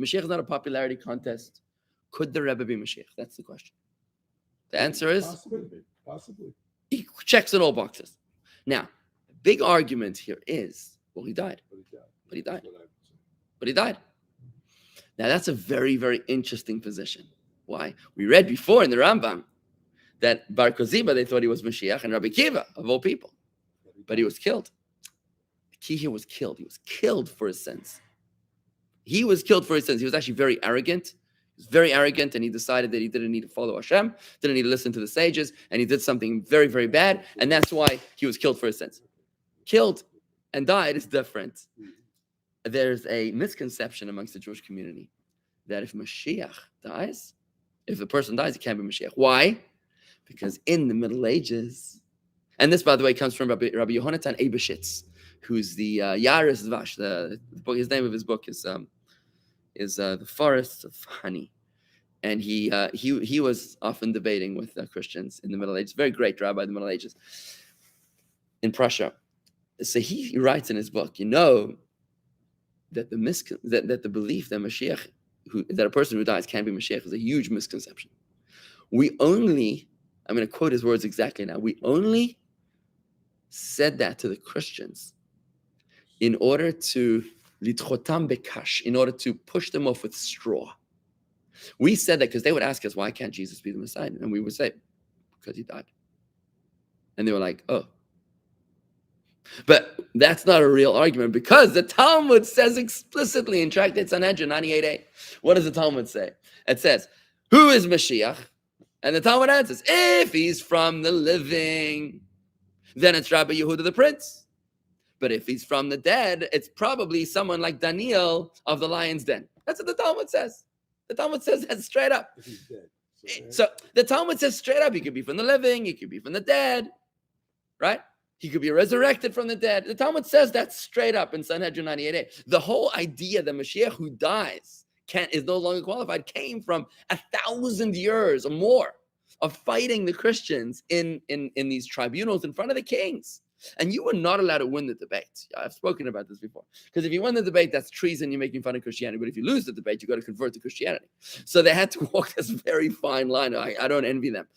Mashiach is not a popularity contest. Could the Rebbe be Mashiach? That's the question. The answer is possibly. He checks in all boxes. Now, the big argument here is, well, he died. But he died. Now, that's a very, very interesting position. Why? We read before in the Rambam that Bar Koziba, they thought he was Mashiach, and Rabbi Kiva, of all people. But he was killed. The key here was killed. He was killed for his sins. He was killed for his sins. He was actually very arrogant. He was very arrogant, and he decided that he didn't need to follow Hashem, didn't need to listen to the sages, and he did something very, very bad, and that's why he was killed for his sins. Killed and died is different. There's a misconception amongst the Jewish community that if Mashiach dies, if the person dies, it can't be Mashiach. Why? Because in the Middle Ages, and this, by the way, comes from Rabbi Yohanan Memebrships, who's the Yaris Zvash. The book, his name of his book is The Forests of Honey, and he was often debating with Christians in the Middle Ages. Very great rabbi in the Middle Ages in Prussia. So he writes in his book, that the belief that Mashiach, that a person who dies can't be Mashiach, is a huge misconception. I'm going to quote his words exactly now. We only said that to the Christians in order to lidchotam bekash, in order to push them off with straw. We said that because they would ask us, why can't Jesus be the Messiah? And we would say, because he died. And they were like, oh. But that's not a real argument, because the Talmud says explicitly in Tractate Sanhedrin 98a. What does the Talmud say? It says, who is Mashiach? And the Talmud answers, if he's from the living, then it's Rabbi Yehuda the Prince. But if he's from the dead, it's probably someone like Daniel of the lion's den. That's what the Talmud says. The Talmud says that straight up. If he's dead. So the Talmud says straight up, he could be from the living, he could be from the dead, right? He could be resurrected from the dead. The Talmud says that straight up in Sanhedrin 98a. The whole idea that Mashiach who dies is no longer qualified came from 1,000 years or more of fighting the Christians in these tribunals in front of the kings. And you were not allowed to win the debate. I've spoken about this before. Because if you win the debate, that's treason, you're making fun of Christianity. But if you lose the debate, you got to convert to Christianity. So they had to walk this very fine line. I don't envy them.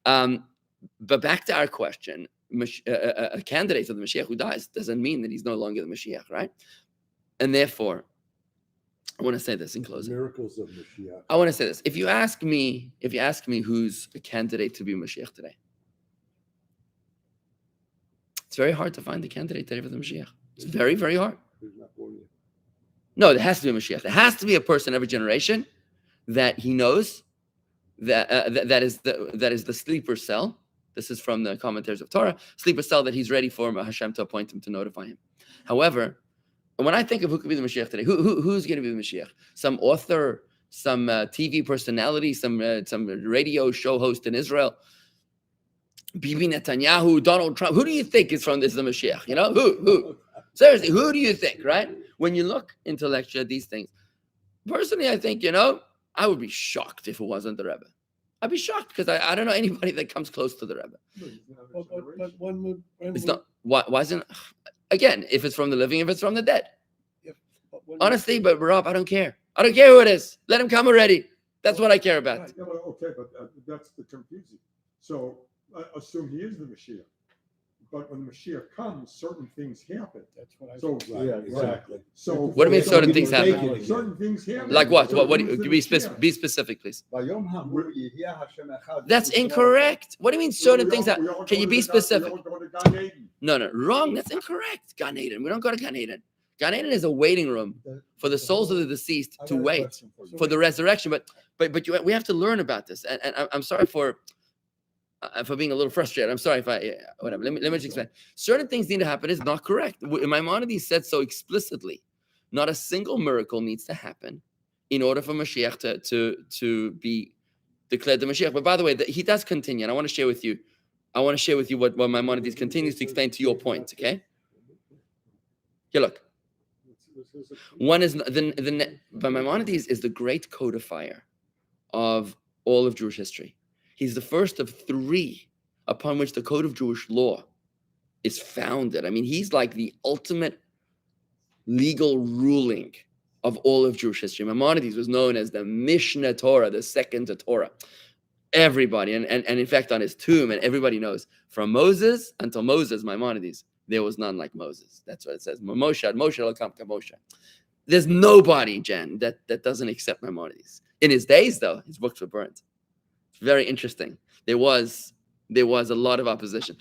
But back to our question. A candidate for the Mashiach who dies doesn't mean that he's no longer the Mashiach, right? And therefore, I want to say this in closing. Miracles of Mashiach. I want to say this. If you ask me who's a candidate to be Mashiach today, it's very hard to find a candidate today for the Mashiach. It's very, very hard. No, there has to be a Mashiach. There has to be a person every generation that he knows that is the sleeper cell. This is from the commentaries of Torah. Sleeper cell that he's ready for Hashem to appoint him to notify him. However, when I think of who could be the Mashiach today, who's going to be the Mashiach? Some author, some TV personality, some radio show host in Israel, Bibi Netanyahu, Donald Trump. Who do you think is from this the Mashiach? Who? Seriously, who do you think? Right? When you look intellectually at these things, personally, I think I would be shocked if it wasn't the Rebbe. I'd be shocked because I don't know anybody that comes close to the Rebbe. It's not. Why isn't? Again, if it's from the living, if it's from the dead. Honestly, but Rob, I don't care. I don't care who it is. Let him come already. That's what I care about. Right. Okay, but that's the confusing. So assume he is the Mashiach. But when the Mashiach comes, certain things happen. That's what I So yeah, exactly. So What do you mean certain things happen? Certain things happen. Like what? What do Who's you the be Mashiach? be specific, please? That's incorrect. What do you mean certain things happen? Can you be specific? No, wrong. That's incorrect. Gan Eden. We don't go to Gan Eden. Gan Eden is a waiting room for the souls of the deceased to wait for the resurrection. But we have to learn about this. And I'm sorry for being a little frustrated. I'm sorry if whatever. Let me just explain. Certain things need to happen is not correct. Maimonides said so explicitly. Not a single miracle needs to happen in order for Mashiach to be declared the Mashiach. But by the way, he does continue, and I want to share with you what Maimonides continues to explain to your point. Okay. Here, look. One is but Maimonides is the great codifier of all of Jewish history. He's the first of three upon which the code of Jewish law is founded. I mean, he's like the ultimate legal ruling of all of Jewish history. Maimonides was known as the Mishnah Torah, the second to Torah. Everybody, and in fact, on his tomb, and everybody knows, from Moses until Moses, Maimonides, there was none like Moses. That's what it says. Moshe lo kam Moshe. There's nobody, Jen, that doesn't accept Maimonides. In his days, though, his books were burnt. It's very interesting. There was a lot of opposition.